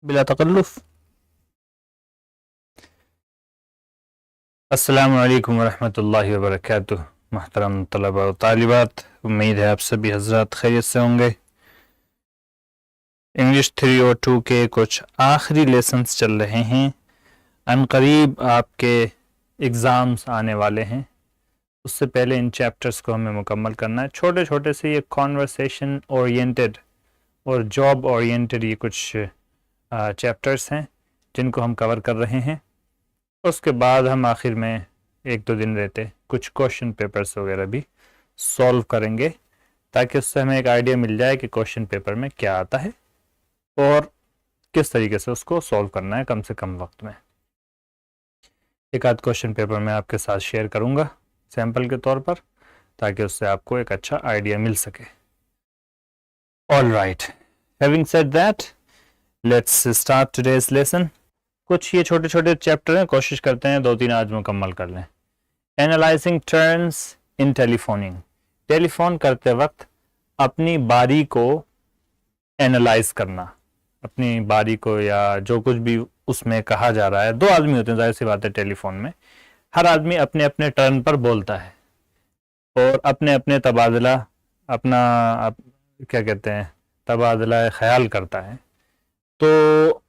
बिला तकल्लुफ। अस्सलामु अलैकुम वरहमतुल्लाहि वबरकातुह। मुहतरम तलबा और तालिबात, उम्मीद है आप सभी हजरात खैरियत से होंगे। इंग्लिश 302 के कुछ आखिरी लेसन्स चल रहे हैं। अनकरीब आपके एग्ज़ाम्स आने वाले हैं, उससे पहले इन चैप्टर्स को हमें मुकम्मल करना है। छोटे छोटे से ये कॉन्वर्सेशन ओरिएंटेड और जॉब ओरिएंटेड ये कुछ चैप्टर्स हैं जिनको हम कवर कर रहे हैं। उसके बाद हम आखिर में एक दो दिन रहते कुछ क्वेश्चन पेपर्स वगैरह भी सॉल्व करेंगे, ताकि उससे हमें एक आइडिया मिल जाए कि क्वेश्चन पेपर में क्या आता है और किस तरीके से उसको सॉल्व करना है कम से कम वक्त में। एक आध क्वेश्चन पेपर मैं आपके साथ शेयर करूंगा सैंपल के तौर पर, ताकि उससे आपको एक अच्छा आइडिया मिल सके। All right, having said that, let's start today's lesson. कुछ ये छोटे छोटे चैप्टर हैं, कोशिश करते हैं 2-3 आज मुकम्मल कर लें। Analysing turns in telephoning. Telephone करते वक्त अपनी बारी को एनालाइज करना, अपनी बारी को या जो कुछ भी उसमें कहा जा रहा है। 2 आदमी होते हैं, जाहिर सी बात है टेलीफोन में हर आदमी अपने अपने टर्न पर बोलता है और अपने अपने तबादला क्या कहते हैं, तबादला ख्याल करता है। तो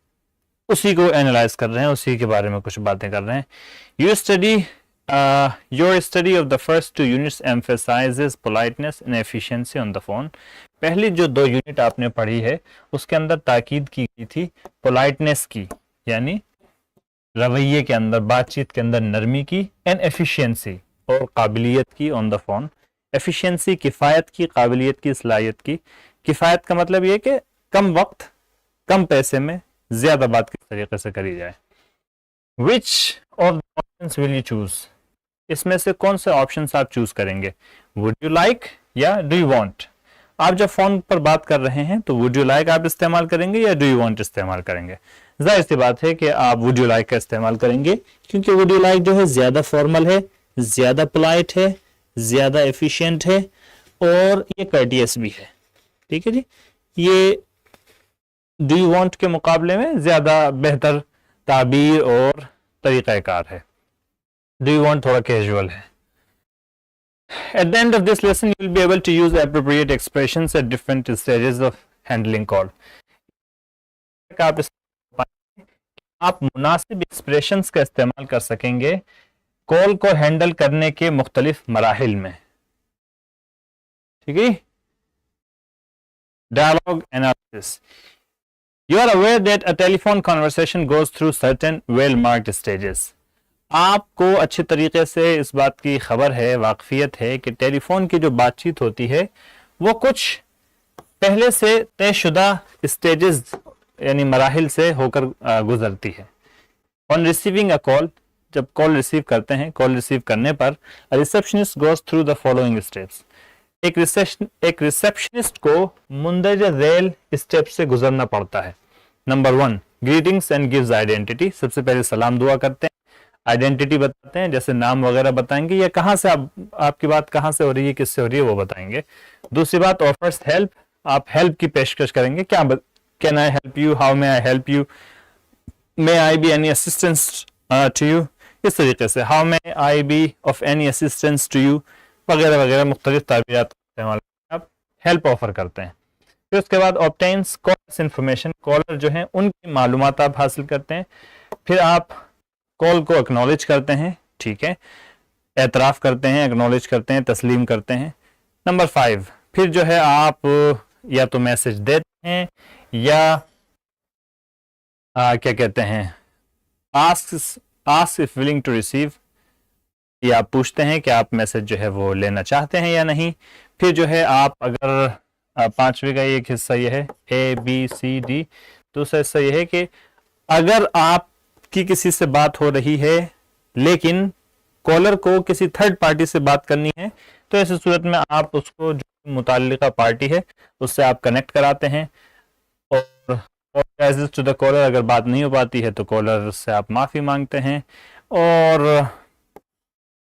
उसी को एनालाइज कर रहे हैं, उसी के बारे में कुछ बातें कर रहे हैं। Your study of the first 2 units emphasises politeness and efficiency on the phone. पहली जो 2 यूनिट आपने पढ़ी है उसके अंदर ताकीद की गई थी पोलाइटनेस की, यानी रवैये के अंदर, बातचीत के अंदर नरमी की, एंड एफिशिएंसी और काबिलियत की ऑन द फोन। एफिशिएंसी किफ़ायत की, काबिलियत की, सलाहियत की। किफ़ायत का मतलब ये कि कम वक्त कम पैसे में ज्यादा बात किस तरीके से करी जाए। Which of the options will you choose. इसमें से कौन से ऑप्शंस आप चूज करेंगे, वुड यू लाइक या डू यू वांट। आप जब फोन पर बात कर रहे हैं तो वुड यू लाइक आप इस्तेमाल करेंगे या डू यू वांट इस्तेमाल करेंगे। जाहिर सी बात है कि आप वुड यू लाइक का इस्तेमाल करेंगे, क्योंकि वुड यू लाइक जो है ज्यादा फॉर्मल है, ज्यादा पोलाइट है, ज्यादा एफिशिएंट है और ये कर्टियस भी है। ठीक है जी, ये डू यू वांट के मुकाबले में ज्यादा बेहतर ताबीर और तरीक़ाकार है। डू यू वांट थोड़ा कैजुअल है। At the end of this lesson, you will be able to use appropriate expressions at different stages of handling call. आप मुनासिब एक्सप्रेशंस का इस्तेमाल कर सकेंगे कॉल को हैंडल करने के मुख्तलिफ मराहिल में। ठीक है, dialogue analysis. You are aware that a telephone conversation goes through certain well-marked stages. आपको अच्छे तरीके से इस बात की खबर है, वाकफियत है कि टेलीफोन की जो बातचीत होती है वो कुछ पहले से तयशुदा स्टेजेस यानी मराहिल से होकर गुजरती है। ऑन रिसीविंग अ कॉल, जब कॉल रिसीव करते हैं, कॉल रिसीव करने पर receptionist goes through the following steps. एक रिसेप्शनिस्ट को मुंदरजा झैल स्टेप से गुजरना पड़ता है। Number 1, greetings and gives identity. सबसे पहले सलाम दुआ करते हैं, आइडेंटिटी बताते हैं, जैसे नाम वगैरह बताएंगे या कहां से आपकी बात कहां से हो रही है, किससे हो रही है वो बताएंगे। दूसरी बात, ऑफर्स हेल्प, आप हेल्प की पेशकश करेंगे। Can I help you, how may I help you, may I be any assistance to you, इस तरीके से how may I be of any assistance to you वगैरह वगैरह मुख्तलिफ ताबीरात इस्तेमाल आप हेल्प ऑफर करते हैं। फिर उसके बाद ऑब्टेन्स कॉलर्स इन्फॉर्मेशन, कॉलर जो हैं उनकी मालूमात आप हासिल करते हैं। फिर आप कॉल को एक्नॉलेज करते हैं, ठीक है, एतराफ़ करते हैं, एक्नॉलेज करते हैं, तस्लीम करते हैं। नंबर 5, फिर जो है आप या तो मैसेज देते हैं या क्या कहते हैं, ask if willing to receive, या आप पूछते हैं कि आप मैसेज जो है वो लेना चाहते हैं या नहीं। फिर जो है आप अगर 5वें का एक हिस्सा ये है ABCD, दूसरा हिस्सा ये है कि अगर आपकी किसी से बात हो रही है लेकिन कॉलर को किसी थर्ड पार्टी से बात करनी है, तो ऐसी सूरत में आप उसको जो मुताल्लिका पार्टी है उससे आप कनेक्ट कराते हैं और टू द कॉलर, अगर बात नहीं हो पाती है तो कॉलर से आप माफ़ी मांगते हैं। और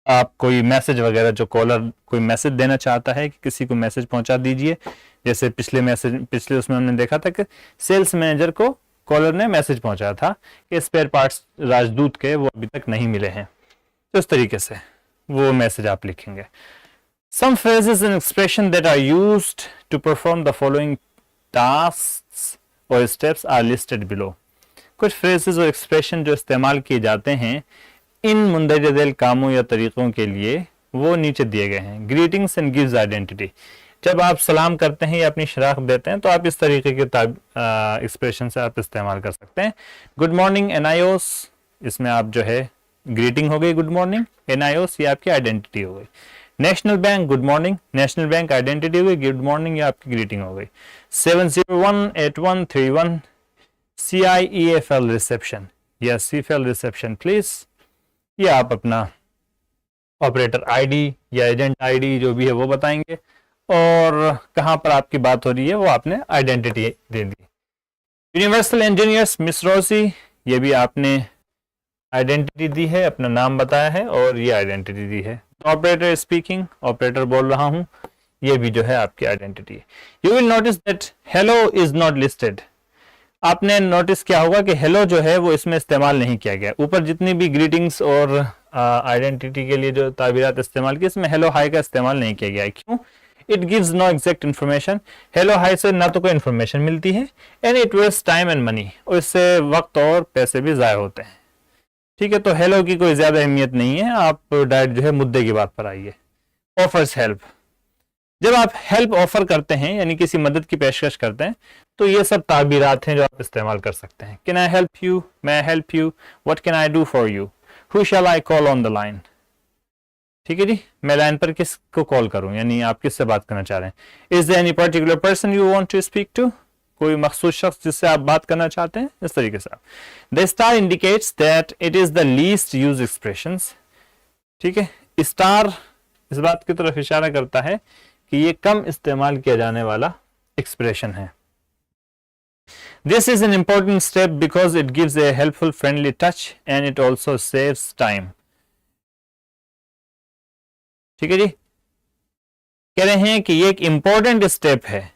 आप कोई मैसेज वगैरह, जो कॉलर कोई मैसेज देना चाहता है कि किसी को मैसेज पहुंचा दीजिए, जैसे पिछले उसमें हमने देखा था कि सेल्स मैनेजर को कॉलर ने मैसेज पहुंचाया था कि स्पेयर पार्ट्स राजदूत के वो अभी तक नहीं मिले हैं, तो इस तरीके से वो मैसेज आप लिखेंगे। Some phrases and expressions that are used to perform the following tasks or steps are listed below. कुछ phrases और expression जो इस्तेमाल किए जाते हैं इन मुंदरज झैल कामों या तरीक़ों के लिए वो नीचे दिए गए हैं। Greetings and gives identity, जब आप सलाम करते हैं या अपनी शनाख्त देते हैं तो आप इस तरीके के एक्सप्रेशन से आप इस्तेमाल कर सकते हैं। गुड मॉर्निंग एनायोस, इसमें आप जो है ग्रीटिंग हो गई गुड मॉर्निंग, एनायोस ये आपकी आइडेंटिटी हो गई। National bank good morning, national bank identity हो गई, गुड मॉर्निंग ये आपकी ग्रीटिंग हो गई। 7018131 CIEFL रिसेप्शन या CFL रिसेप्शन प्लीज, ये आप अपना ऑपरेटर आईडी या एजेंट आईडी जो भी है वो बताएंगे और कहां पर आपकी बात हो रही है वो आपने आइडेंटिटी दे दी। यूनिवर्सल इंजीनियर्स मिस रोसी, ये भी आपने आइडेंटिटी दी है, अपना नाम बताया है और ये आइडेंटिटी दी है। ऑपरेटर स्पीकिंग, ऑपरेटर बोल रहा हूं, ये भी जो है आपकी आइडेंटिटी है। You will notice that hello is not listed, आपने नोटिस किया होगा कि हेलो जो है वो इसमें इस्तेमाल नहीं किया गया। ऊपर जितनी भी ग्रीटिंग्स और आइडेंटिटी के लिए जो ताबीरात इस्तेमाल की, इसमें हेलो हाई का इस्तेमाल नहीं किया गया है। क्यों? It gives no exact information, hello hi से ना तो कोई इन्फॉर्मेशन मिलती है, and it waste time and money, और इससे वक्त और पैसे भी ज़ाया होते हैं। ठीक है, तो हेलो की कोई ज़्यादा अहमियत नहीं है, आप डायरेक्ट जो है मुद्दे की बात पर आइए। ऑफर्स हेल्प, जब आप हेल्प ऑफर करते हैं यानी किसी मदद की पेशकश करते हैं तो ये सब ताबीरात हैं जो आप इस्तेमाल कर सकते हैं। Can I help you, may I help you, what can I do for you, who shall I call on the line. ठीक है जी, मैं लाइन पर किसको कॉल करूं, यानी आप किससे बात करना चाह रहे हैं। Is there any particular person you want to speak to, कोई मखसूस शख्स जिससे आप बात करना चाहते हैं, इस तरीके से आप। The star indicates that it is the least use expressions. ठीक है, स्टार इस बात की तरफ इशारा करता है कि ये कम इस्तेमाल किया जाने वाला एक्सप्रेशन है। This is an important step because it gives A helpful friendly touch and it also saves time. ठीक है जी, कह रहे हैं कि ये एक इंपॉर्टेंट स्टेप है,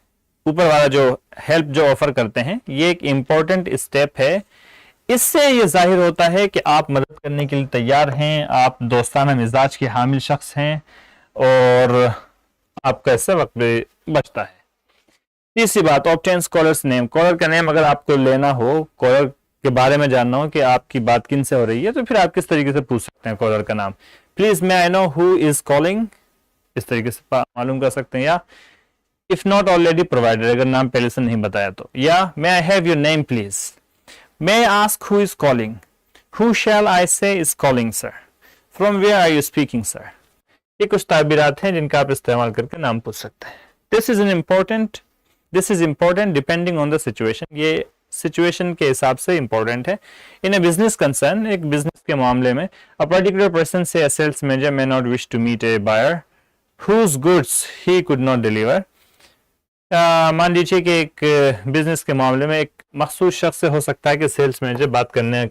ऊपर वाला जो हेल्प जो ऑफर करते हैं ये एक इंपॉर्टेंट स्टेप है। इससे ये जाहिर होता है कि आप मदद करने के लिए तैयार हैं, आप दोस्ताना मिजाज के हामिल शख्स हैं और आपका इससे वक्त भी बचता है। तीसरी बात, ऑब्टेन्स कॉलर्स नेम, कॉलर का नेम अगर आपको लेना हो, कॉलर के बारे में जानना हो कि आपकी बात किन से हो रही है, तो फिर आप किस तरीके से पूछ सकते हैं कॉलर का नाम। Please may I know who is calling, इस तरीके से मालूम कर सकते हैं। या इफ नॉट ऑलरेडी प्रोवाइडेड, अगर नाम पहले से नहीं बताया तो। या may I have your name please, may I ask who is calling, who shall I say is calling sir, from where are you speaking sir. ये कुछ ताबीरात हैं जिनका आप इस्तेमाल करके नाम पूछ सकते हैं। This is important depending on the situation, ये सिचुएशन के हिसाब से इंपॉर्टेंट है। इन ए बिजनेस कंसर्न, एक बिजनेस के मामले में, अ पर्टिकुलर पर्सन से sales manager may not wish to meet a buyer whose goods he could not deliver. मान लीजिए कि एक बिजनेस के मामले में एक मखसूस शख्स से हो सकता है कि सेल्स मैनेजर बात करने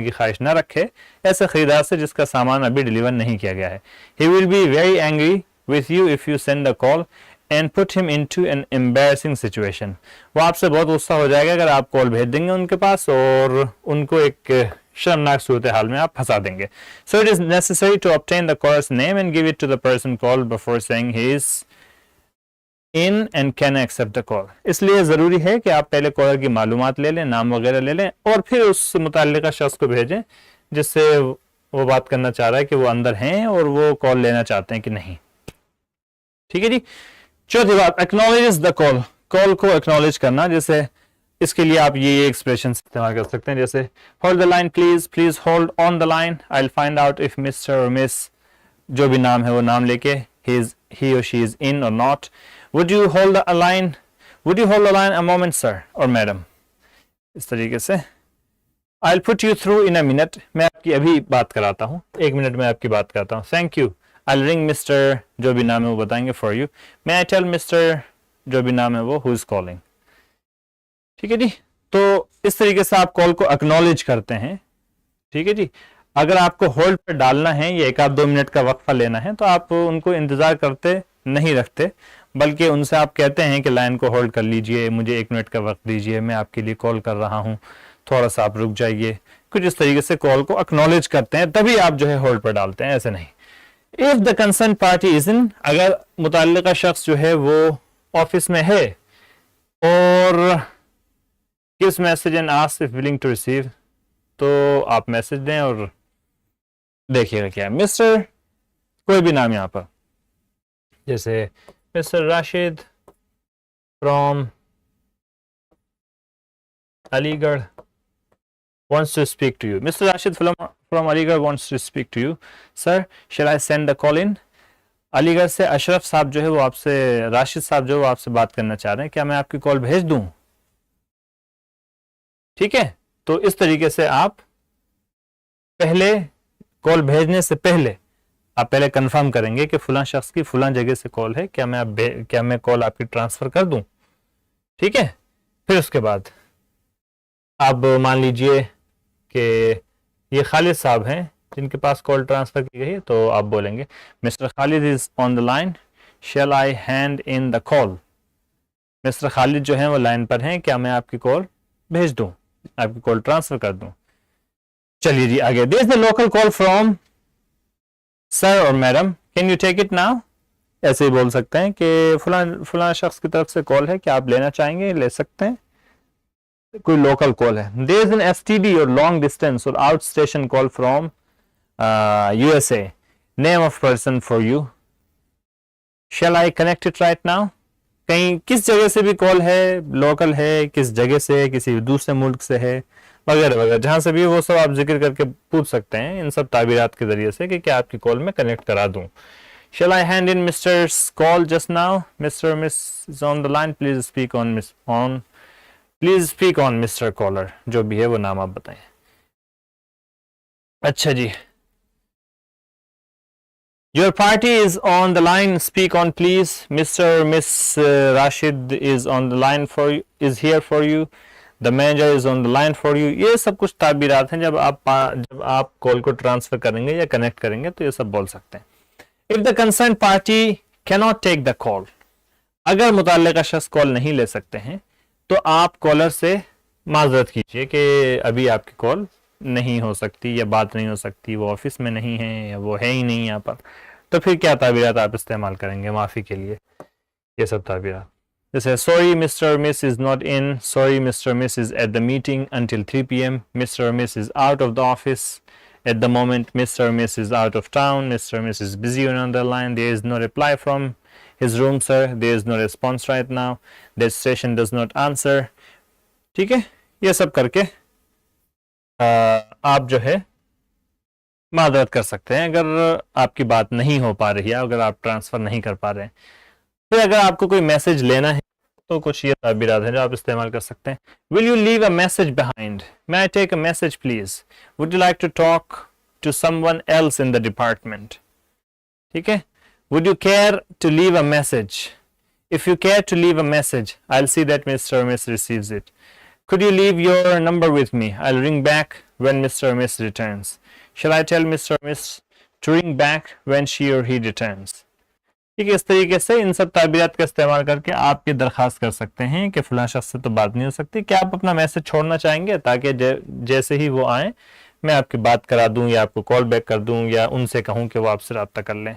की ख्वाहिश ना रखे ऐसे खरीदार से जिसका सामान अभी डिलीवर नहीं किया गया है। He will be very angry with you if you send a call and put him into an embarrassing situation. वो आपसे बहुत गुस्सा हो जाएगा अगर आप कॉल भेज देंगे उनके पास और उनको एक शर्मनाक सूरत हाल में आप फंसा देंगे। So it is necessary to obtain the caller's name and give it to the person called before saying he is in and can accept the call. इसलिए ज़रूरी है कि आप पहले कॉलर की मालूमात ले लें, नाम वगैरह ले लें और फिर उस मुताल्लिका शख्स को भेजें जिससे वो बात करना चाह रहा है कि वो अंदर हैं और वो कॉल लेना चाहते हैं कि नहीं। ठीक है जी। चौथी बात, एक्नॉलेज द कॉल, कॉल को एक्नॉलेज करना। जैसे इसके लिए आप ये एक्सप्रेशन इस्तेमाल कर सकते हैं, जैसे hold the line please, please hold on the line, I will find out if mister और मिस, जो भी नाम है वो नाम लेके, he or she is in or not. Would you hold a line a moment sir or madam, इस तरीके से। I'll put you through in a minute, मैं आपकी अभी बात कराता हूँ, 1 मिनट में आपकी बात कराता हूँ। Thank you, I'll ring Mr. जो भी नाम है वो बताएंगे for you. May I tell Mr. जो भी नाम है वो who is calling. ठीक है जी। तो इस तरीके से आप कॉल को एक्नॉलेज करते हैं। ठीक है जी। अगर आपको होल्ड पर डालना है या 1 आध 2 मिनट का वक्फा लेना है तो आप उनको इंतजार करते नहीं रखते, बल्कि उनसे आप कहते हैं कि लाइन को होल्ड कर लीजिए, मुझे 1 मिनट का वक्त दीजिए, मैं आपके लिए कॉल कर रहा हूँ, थोड़ा सा आप रुक जाइए, कुछ इस तरीके से कॉल को एक्नॉलेज करते हैं, तभी आप जो है होल्ड पर डालते हैं, ऐसे नहीं। If the concern party is in, अगर मुतल्लिका शख्स जो है वो ऑफिस में है और gives message and asks if willing to receive, तो आप मैसेज दें और देखिएगा क्या है। मिस्टर कोई भी नाम यहाँ पर, जैसे mister Rashid from Aligarh wants to speak to you. Mr. Rashid from Aligarh wants to speak to you. Sir, shall I send the call in? Aligarh से अशरफ साहब जो है वो आपसे, राशिद साहब जो है वो आपसे बात करना चाह रहे हैं, क्या मैं आपकी कॉल भेज दूं? ठीक है, तो इस तरीके से आप पहले कॉल भेजने से पहले आप पहले कंफर्म करेंगे कि फुलां शख्स की फुलां जगह से कॉल है, क्या मैं कॉल आपकी ट्रांसफर कर दूं? ठीक है, फिर उसके बाद आप मान लीजिए कि ये खालिद साहब हैं जिनके पास कॉल ट्रांसफर की गई है, तो आप बोलेंगे mister Khalid is on the line, shall I hand in the call? Mister Khalid जो है वो लाइन पर हैं, क्या मैं आपकी कॉल भेज दूं, आपकी कॉल ट्रांसफर कर दूं? चलिए जी आगे। This the local call from sir और madam, can you take it now? ऐसे ही बोल सकते हैं कि फलां शख्स की तरफ से कॉल है, क्या आप लेना चाहेंगे? ले सकते हैं, कोई लोकल कॉल है। देयर इज एन एसटीडी और लॉन्ग डिस्टेंस और out station call from USA, name of person for you, shall I connect it right now? कहीं किस जगह से भी कॉल है, लोकल है, किस जगह से, किसी दूसरे मुल्क से है, वगैरह वगैरह, जहां से भी, वो सब आप जिक्र करके पूछ सकते हैं इन सब ताबीरात के जरिए से कि क्या आपकी कॉल में कनेक्ट करा दूं। Shall I hand in mister's call just now, mister miss is on the line, please speak on please speak on mister caller, जो भी है वो नाम आप बताएं। अच्छा जी, your party is on the line, speak on please, mister miss Rashid is on the line for, is here for you, the manager is on the line for you. ये सब कुछ ताबीरात हैं, जब आप कॉल को ट्रांसफर करेंगे या कनेक्ट करेंगे तो ये सब बोल सकते हैं। If the concern party can not take the call, अगर मुतल्लिका शख्स कॉल नहीं ले सकते हैं तो आप कॉलर से माजरत कीजिए कि अभी आपकी कॉल नहीं हो सकती या बात नहीं हो सकती, वो ऑफिस में नहीं है या वो है ही नहीं यहाँ पर, तो फिर क्या ताबीरात आप इस्तेमाल करेंगे माफ़ी के लिए? ये सब ताबीरात, जैसे sorry mister miss is not in, sorry mister miss is at the meeting until 3 PM, mister miss is out of the office at the moment, Mr. Miss is out of town, Mr. Miss is busy on another line, there is no reply from his room sir, there is no response right now, that station does not answer। ठीक है, ये सब करके आप जो है मादरत कर सकते हैं अगर आपकी बात नहीं हो पा रही है, अगर आप ट्रांसफर नहीं कर पा रहे हैं। फिर अगर आपको कोई मैसेज लेना है तो कुछ ये ताबीरात हैं जो आप इस्तेमाल कर सकते हैं। Will you leave a message behind, may I take a message please, would you like to talk to someone else in the department? ठीक है, would you care to leave a message? If you care to leave a message, I will see that mister miss receives it. Could you leave your number with me? I'll ring back when Mr. Miss returns. Shall I tell Mr. Miss to ring back when she or he returns? ठीक है, इस तरीके से इन सब ताबीरात का इस्तेमाल करके आप ये दरखास्त कर सकते हैं कि फलां शख्स से तो बात नहीं हो सकती, क्या आप अपना मैसेज छोड़ना चाहेंगे ताकि जैसे ही वो आए मैं आपकी बात करा दूं या आपको कॉल बैक कर दूं या उनसे कहूं कि वो आपसे रब्ता कर लें।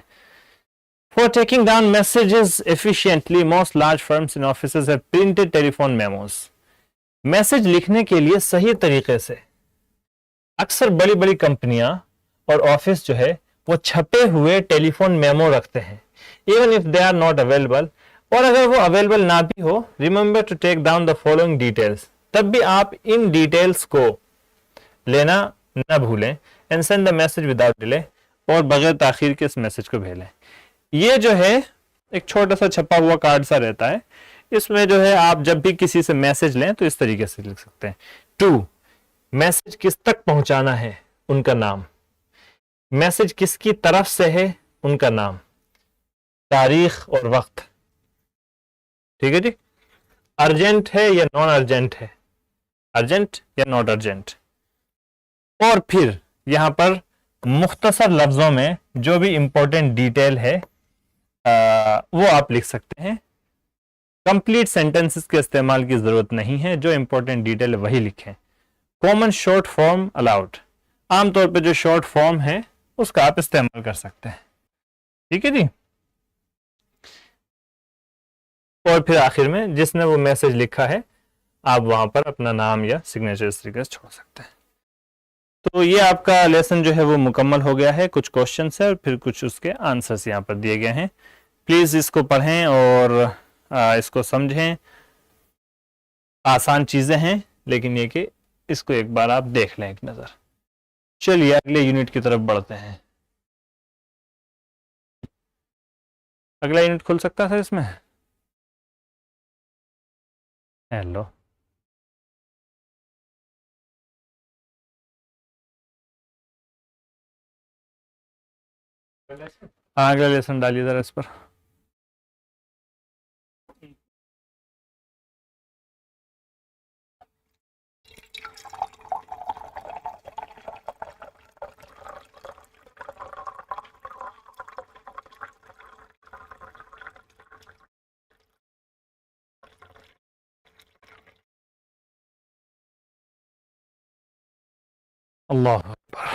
For taking down messages efficiently, most large firms and offices have printed telephone memos. Message लिखने के लिए सही तरीके से अक्सर बड़ी बड़ी कंपनियां और ऑफिस जो है वो छपे हुए टेलीफोन मेमो रखते हैं, even if they are not available, और अगर वो अवेलेबल ना भी हो, remember to take down the following details, तब भी आप इन डिटेल्स को लेना न भूलें, and send the message without delay, और बगैर ताखीर के इस मैसेज को भेजें। ये जो है एक छोटा सा छपा हुआ कार्ड सा रहता है, इसमें जो है आप जब भी किसी से मैसेज लें तो इस तरीके से लिख सकते हैं। 2, मैसेज किस तक पहुंचाना है, उनका नाम, मैसेज किसकी तरफ से है, उनका नाम, तारीख और वक्त। ठीक है जी, अर्जेंट है या नॉन अर्जेंट है, अर्जेंट या नॉट अर्जेंट, और फिर यहां पर मुख्तसर लफ्जों में जो भी इंपॉर्टेंट डिटेल है वो आप लिख सकते हैं कंप्लीट सेंटेंसेस के इस्तेमाल की जरूरत नहीं है, जो इंपॉर्टेंट डिटेल है वही लिखें। कॉमन शॉर्ट फॉर्म अलाउड, आमतौर पे जो शॉर्ट फॉर्म है उसका आप इस्तेमाल कर सकते हैं। ठीक है जी। और फिर आखिर में जिसने वो मैसेज लिखा है आप वहां पर अपना नाम या सिग्नेचर इस तरीके से छोड़ सकते हैं। तो ये आपका लेसन जो है वो मुकम्मल हो गया है। कुछ क्वेश्चन है और फिर कुछ उसके आंसर्स यहाँ पर दिए गए हैं। प्लीज़ इसको पढ़ें और इसको समझें। आसान चीज़ें हैं, लेकिन ये कि इसको एक बार आप देख लें एक नज़र। चलिए अगले यूनिट की तरफ बढ़ते हैं। अगला यूनिट खुल सकता था इसमें? हेलो, हाँ अगला लेसन डालिए ज़रा इस पर। अल्लाह अकबर।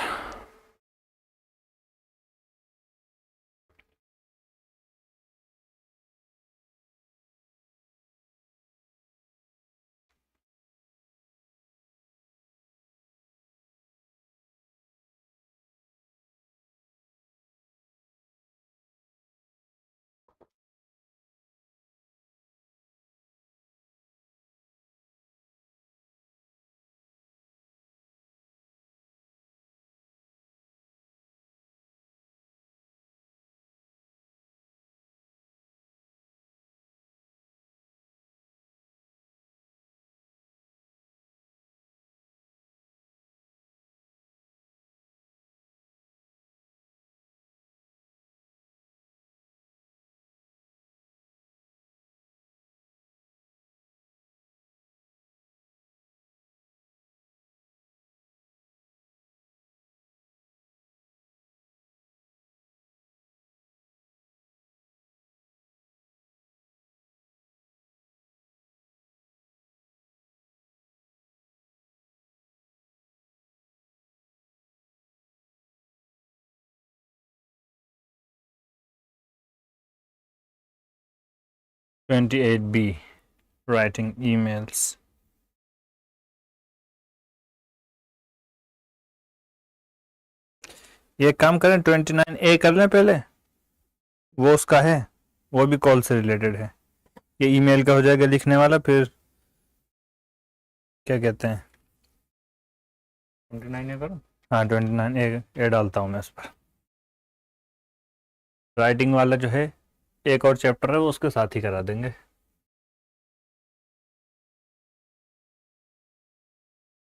Twenty 28B writing emails. ये काम करें 29A कर लें पहले, वो उसका है, वो भी कॉल से रिलेटेड है। ये ईमेल का हो जाएगा लिखने वाला, फिर क्या कहते हैं 29A करूँ? हाँ 29A डालता हूँ मैं इस पर। राइटिंग वाला जो है एक और चैप्टर है वो उसके साथ ही करा देंगे।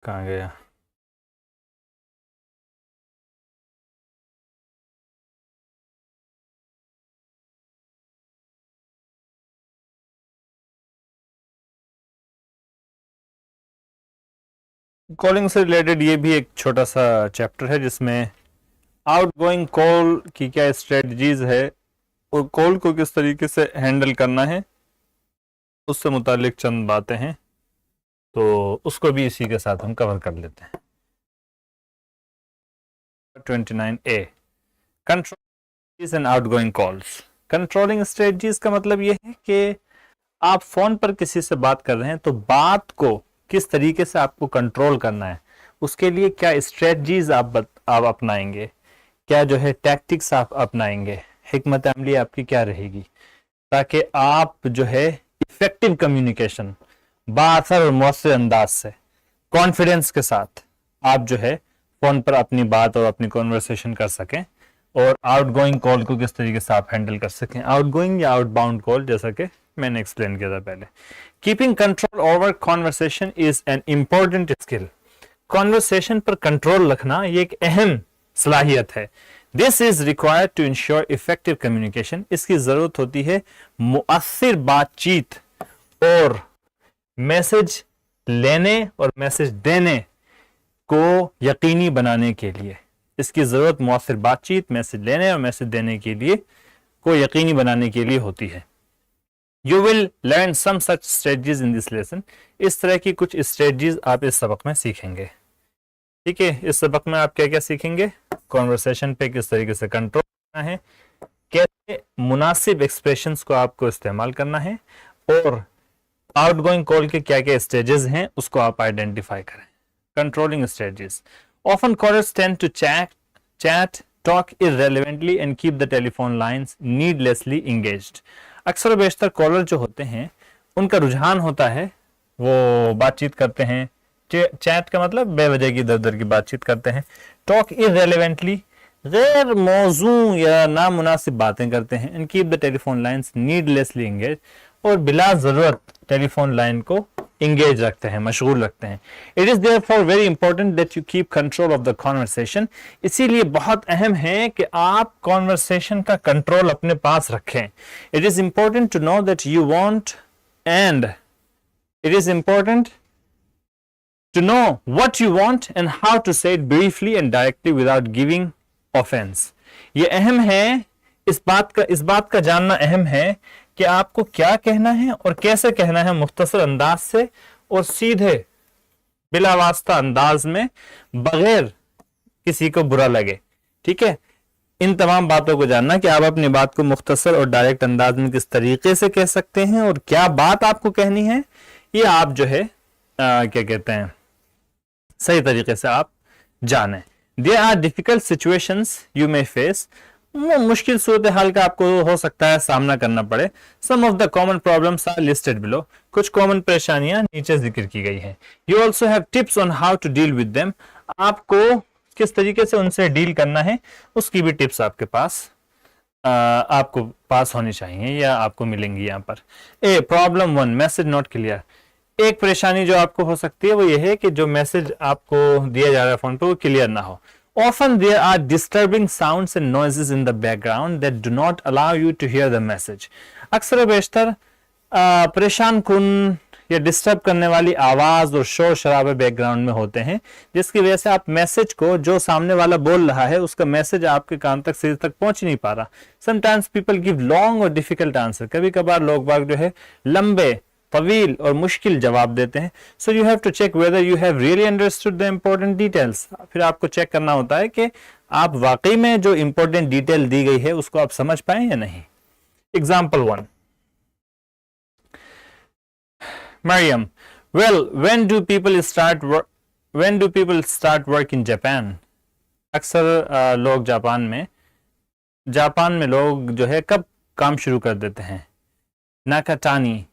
कहाँ गया? कॉलिंग से रिलेटेड ये भी एक छोटा सा चैप्टर है जिसमें आउटगोइंग कॉल की क्या स्ट्रेटजीज है और कॉल को किस तरीके से हैंडल करना है उससे मुतालिक चंद बातें हैं, तो उसको भी इसी के साथ हम कवर कर लेते हैं। 29A control and outgoing calls. Controlling strategies का मतलब ये है कि आप फोन पर किसी से बात कर रहे हैं तो बात को किस तरीके से आपको कंट्रोल करना है, उसके लिए क्या स्ट्रेटजीज आप अपनाएंगे, क्या जो है टैक्टिक्स आप अपनाएंगे, हिकमत अमली आपकी क्या रहेगी, ताकि आप जो है इफेक्टिव कम्युनिकेशन बाअसर और मौसर अंदाज से कॉन्फिडेंस के साथ आप जो है फोन पर अपनी बात और अपनी कॉन्वर्सेशन कर सकें, और आउटगोइंग कॉल को किस तरीके से आप हैंडल कर सकें, आउटगोइंग या आउटबाउंड कॉल, जैसा कि मैंने एक्सप्लेन किया था पहले। Keeping control over conversation is an important skill. Conversation पर कंट्रोल रखना ये एक अहम सलाहियत है। This is required to ensure effective communication. इसकी जरूरत होती है मुअस्सिर बातचीत और मैसेज लेने और मैसेज देने को यकीनी बनाने के लिए। इसकी जरूरत मुअस्सिर बातचीत, मैसेज लेने और मैसेज देने के लिए को यकीनी बनाने के लिए होती है। You will learn some such strategies in this lesson. इस तरह की कुछ स्ट्रेटजीज आप इस सबक में सीखेंगे। ठीक है, इस सबक में आप क्या क्या सीखेंगे? कॉन्वर्सेशन पे किस तरीके से कंट्रोल करना है, कैसे मुनासिब एक्सप्रेशंस को आपको इस्तेमाल करना है, और आउटगोइंग कॉल के क्या क्या स्टेजेस हैं उसको आप आइडेंटिफाई करें। Controlling strategies. Often callers tend to chat talk irrelevantly and keep the telephone lines needlessly engaged. अक्सर बेशतर कॉलर जो होते हैं उनका रुझान होता है वो बातचीत करते हैं, चैट का मतलब बेवजह की दर दर की बातचीत करते हैं, टॉक इररेलेवेंटली गैर मौजू या नामुनासिब बातें करते हैं, and keep the telephone lines needlessly engage, और बिला जरूरत टेलीफोन लाइन को इंगेज रखते हैं, मशगूल रखते हैं। It is therefore very important that you keep control of the conversation. इसीलिए बहुत अहम है कि आप कॉन्वर्सेशन का कंट्रोल अपने पास रखें। It is important to know that you want, and it is important to know what you want and how to say it briefly and directly without giving offense। ये अहम है, इस बात का जानना अहम है कि आपको क्या कहना है और कैसे कहना है, मुख्तसर अंदाज से और सीधे बिला वास्ता अंदाज में, बगैर किसी को बुरा लगे। ठीक है, इन तमाम बातों को जानना कि आप अपनी बात को मुख्तसर और डायरेक्ट अंदाज में किस तरीके से कह सकते हैं और क्या बात आपको कहनी है, ये आप जो है क्या कहते हैं सही तरीके से आप जाने। There are difficult situations you may face. मुश्किल सूरत हाल का आपको हो सकता है सामना करना पड़े। Some of the common problems are listed below. कुछ कॉमन परेशानियां नीचे जिक्र की गई हैं। You also have tips on how to deal with them. आपको किस तरीके से उनसे डील करना है उसकी भी टिप्स आपके पास आपको पास होनी चाहिए या आपको मिलेंगी यहाँ पर। A problem 1, message not clear. एक परेशानी जो आपको हो सकती है वो ये है कि जो मैसेज आपको दिया जा रहा है फोन पे वो क्लियर ना हो। Often there are disturbing sounds and noises in the background that do not allow you to hear the message। अक्सर व बेशतर परेशान कुन या डिस्टर्ब करने वाली आवाज और शोर शराबे बैकग्राउंड में होते हैं, जिसकी वजह से आप मैसेज को, जो सामने वाला बोल रहा है उसका मैसेज आपके कान तक सीधे तक पहुंच नहीं पा रहा। समटाइम्स पीपल गिव लॉन्ग और डिफिकल्ट आंसर। कभी कभार लोग बाग जो है लंबे, तवील और मुश्किल जवाब देते हैं। So you have to check whether you have really understood the important details. फिर आपको चेक करना होता है कि आप वाकई में जो इंपॉर्टेंट डिटेल दी गई है उसको आप समझ पाए या नहीं। Example 1, Mariam, well when do people start work in Japan. अक्सर लोग जापान में लोग जो है कब काम शुरू कर देते हैं। नाकाटानी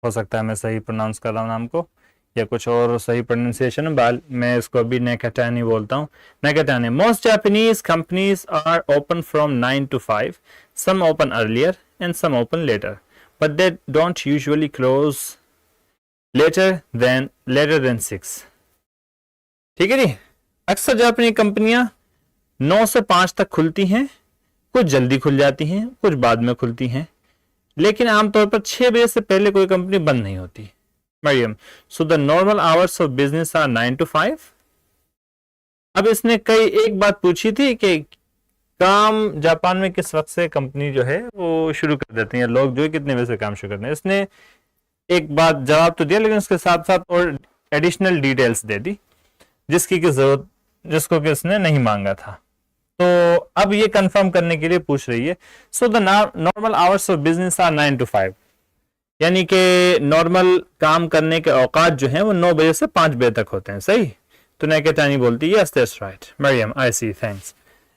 हो सकता है मैं सही प्रोनाउंस कर रहा हूँ नाम को, या कुछ और सही प्रोनाउंसिएशन मैं इसको अभी नाकाटानी बोलता हूँ। Nakatani. Most Japanese companies are open from 9 to 5, some open earlier and some open later, but they don't usually close later than 6। ठीक है जी। अक्सर जापानी कंपनियां 9 से 5 तक खुलती हैं, कुछ जल्दी खुल जाती हैं, कुछ बाद में खुलती हैं, लेकिन आमतौर पर 6 बजे से पहले कोई कंपनी बंद नहीं होती। Mariam, so the normal hours of business are 9 to 5। अब इसने एक बात पूछी थी कि काम जापान में किस वक्त से कंपनी जो है वो शुरू कर देते हैं, लोग जो है कितने बजे से काम शुरू करते हैं। इसने एक बात जवाब तो दिया, लेकिन उसके साथ साथ और एडिशनल डिटेल्स दे दी जिसको कि इसने नहीं मांगा था। तो अब ये कंफर्म करने के लिए पूछ रही है। So the normal hours of business are 9 to 5, यानी कि नॉर्मल काम करने के औकात जो हैं वो 9 बजे से 5 बजे तक होते हैं। सही। तो नाकाटानी बोलती है yes that's right. Mariam, I see, thanks.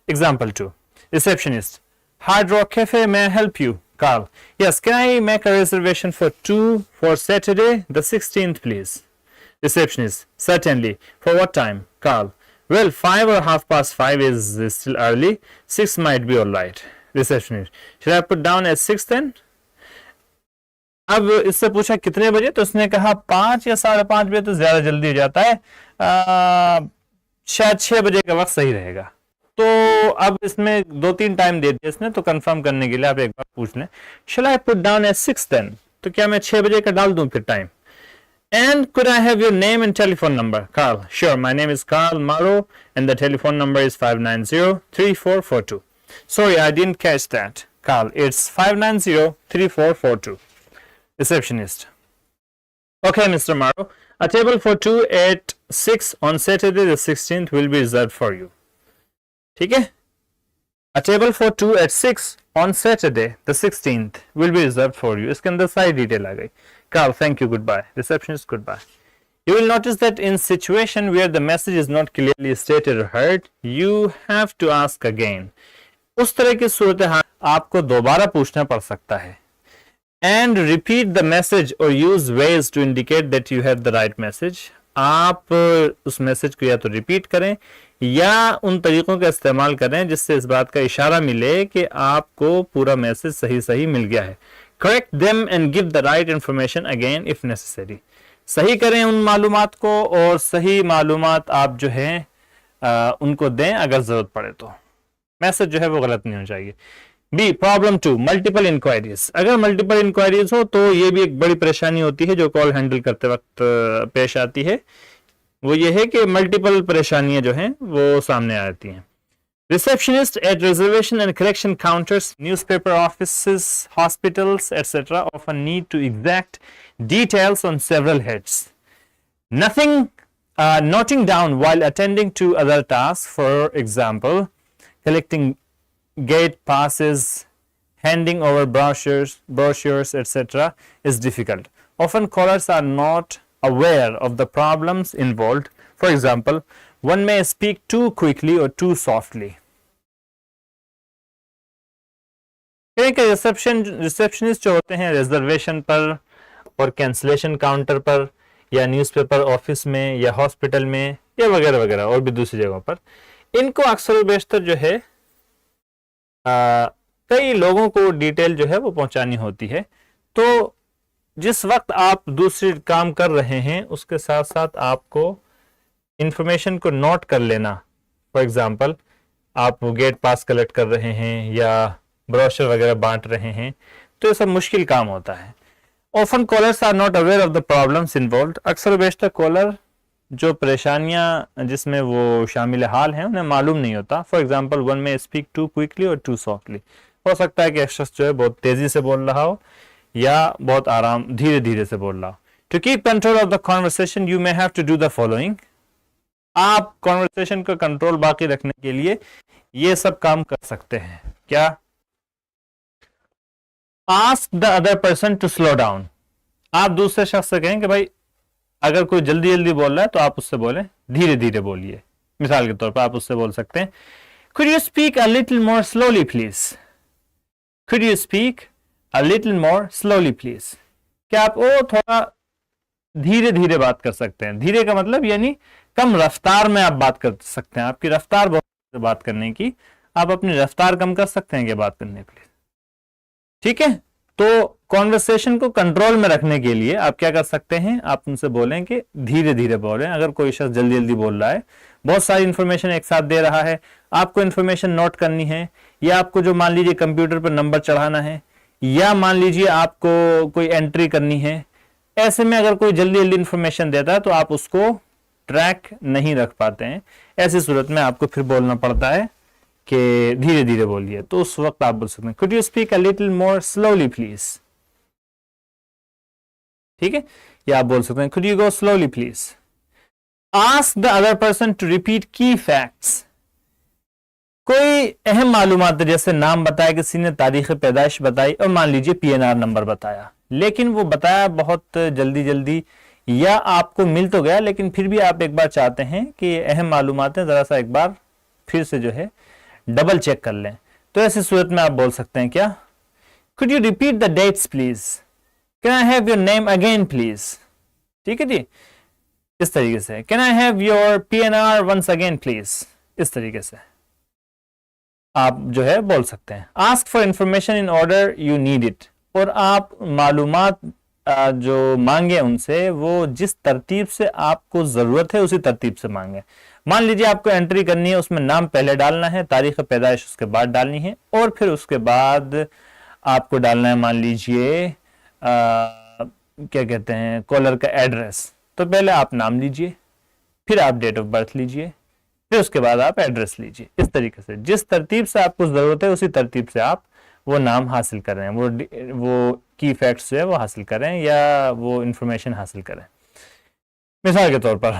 Example 2, receptionist, hard rock cafe, may I help you? Carl, yes, can I make a reservation for 2 for Saturday the 16th please? Receptionist, certainly. For what time? Carl, well, 5 or 5:30 is still early. 6 might be all right. Receptionist, should I put down at 6 then? अब इससे पूछा कितने बजे, तो उसने कहा 5 या 5:30 बजे तो ज्यादा जल्दी हो जाता है, शायद 6 बजे का वक्त सही रहेगा। तो अब इसमें 2-3 टाइम दे दिया इसने, तो कंफर्म करने के लिए आप एक बार पूछ लें, shall I put down at 6 then? तो क्या मैं 6 बजे का डाल दूं फिर time. And could I have your name and telephone number? Carl, sure, my name is Carl Maro and the telephone number is 590-3442. Sorry, I didn't catch that. Carl, it's 590-3442. Receptionist. Okay, Mr. Morrow, a table for 2 at 6 on Saturday the 16th will be reserved for you. ठीक है, a table for 2 at 6 on Saturday the 16th will be reserved for you. इसके अंदर सारी detail आ गई. Carl, thank you, goodbye. Receptionist, goodbye. You will notice that in situation where the message is not clearly stated or heard, you have to ask again. उस तरह की सूरत हाल आपको दोबारा पूछना पड़ सकता है. And repeat the message or use ways to indicate that you have the right message. आप उस मैसेज को या तो रिपीट करें या उन तरीकों का इस्तेमाल करें जिससे इस बात का इशारा मिले कि आपको पूरा मैसेज सही सही मिल गया है. Correct them and give the right information again if necessary. सही करें उन मालूमात को और सही मालूमात आप जो है उनको दें अगर जरूरत पड़े तो. मैसेज जो है वो गलत नहीं होना चाहिए. B, problem 2, multiple inquiries. अगर मल्टीपल इंक्वायरीज हो तो ये भी एक बड़ी परेशानी होती है जो कॉल हैंडल करते वक्त पेश आती है. वो ये है कि मल्टीपल परेशानियां जो हैं वो सामने आती हैं. Receptionists at reservation and collection counters, newspaper offices, hospitals, etc. often need to exact details on several heads. Noting down while attending to other tasks, for example, collecting gate passes, handing over brochures, etc. is difficult. Often callers are not aware of the problems involved. For example, one may speak too quickly or too softly. Receptionist जो होते हैं reservation पर और cancellation counter पर या newspaper office में या hospital में या वगैरह वगैरह और भी दूसरी जगहों पर, इनको अक्सर बेशतर जो है कई लोगों को डिटेल जो है वो पहुंचानी होती है. तो जिस वक्त आप दूसरी काम कर रहे हैं उसके साथ साथ आपको इंफॉर्मेशन को नोट कर लेना. फॉर एग्जांपल, आप गेट पास कलेक्ट कर रहे हैं या ब्रोशर वगैरह बांट रहे हैं, तो ये सब मुश्किल काम होता है. Often callers are not aware of the problems involved. अक्सर बेशतर कॉलर जो परेशानियां जिसमें वो शामिल हाल हैं उन्हें मालूम नहीं होता. फॉर एग्जांपल, वन में स्पीक टू क्विकली और टू सॉफ्टली. हो सकता है कि एक शख्स जो है बहुत तेजी से बोल रहा हो या बहुत आराम धीरे धीरे से बोल रहा हो. To keep control of the conversation you may have to do the following. आप कॉन्वर्सेशन का कंट्रोल बाकी रखने के लिए ये सब काम कर सकते हैं. क्या? Ask the other person to slow down. आप दूसरे शख्स से कहें कि भाई अगर कोई जल्दी जल्दी बोल रहा है तो आप उससे बोलें धीरे धीरे बोलिए. मिसाल के तौर पर आप उससे बोल सकते हैं, could you speak a little more slowly please? Could you speak a little more slowly please? क्या आप वो थोड़ा धीरे धीरे बात कर सकते हैं. धीरे का मतलब यानी कम रफ्तार में आप बात कर सकते हैं. आपकी रफ्तार बहुत बात करने की, आप अपनी रफ्तार कम कर सकते हैं क्या बात करने के लिए. ठीक है, तो कॉन्वर्सेशन को कंट्रोल में रखने के लिए आप क्या कर सकते हैं, आप उनसे बोलें कि धीरे धीरे बोलें. अगर कोई शख्स जल्दी जल्दी बोल रहा है, बहुत सारी इंफॉर्मेशन एक साथ दे रहा है, आपको इंफॉर्मेशन नोट करनी है या आपको जो मान लीजिए कंप्यूटर पर नंबर चढ़ाना है या मान लीजिए आपको कोई एंट्री करनी है, ऐसे में अगर कोई जल्दी जल्दी इंफॉर्मेशन देता है तो आप उसको ट्रैक नहीं रख पाते हैं. ऐसी सूरत में आपको फिर बोलना पड़ता है कि धीरे धीरे बोलिए. तो उस वक्त आप बोल सकते हैं, could you speak a little more slowly please? ठीक है, या आप बोल सकते हैं, could you go slowly please? Ask the other person to repeat key facts. कोई अहम मालूमात जैसे नाम बताया, किसी ने तारीख पैदाइश बताई और मान लीजिए PNR नंबर बताया, लेकिन वो बताया बहुत जल्दी जल्दी या आपको मिल तो गया लेकिन फिर भी आप एक बार चाहते हैं कि अहम मालूमात जरा सा एक बार फिर से जो है डबल चेक कर लें. तो ऐसी सूरत में आप बोल सकते हैं क्या, could you repeat the dates please? Can I have your name again please? ठीक है जी, इस तरीके से. Can I have your PNR once again please? इस तरीके से आप जो है बोल सकते हैं. Ask for information in order you need it. और आप मालूमात जो मांगे उनसे वो जिस तरतीब से आपको जरूरत है उसी तरतीब से मांगे. मान लीजिए आपको एंट्री करनी है, उसमें नाम पहले डालना है, तारीख पैदाइश उसके बाद डालनी है और फिर उसके बाद आपको डालना है मान लीजिए क्या कहते हैं कॉलर का एड्रेस. तो पहले आप नाम लीजिए, फिर आप डेट ऑफ बर्थ लीजिए, फिर उसके बाद आप एड्रेस लीजिए. इस तरीके से जिस तरतीब से आपको जरूरत है उसी तरतीब से आप वो नाम हासिल कर रहे हैं, वो की फैक्ट्स जो है वो हासिल करें या वो इंफॉर्मेशन हासिल करें। मिसाल के तौर पर,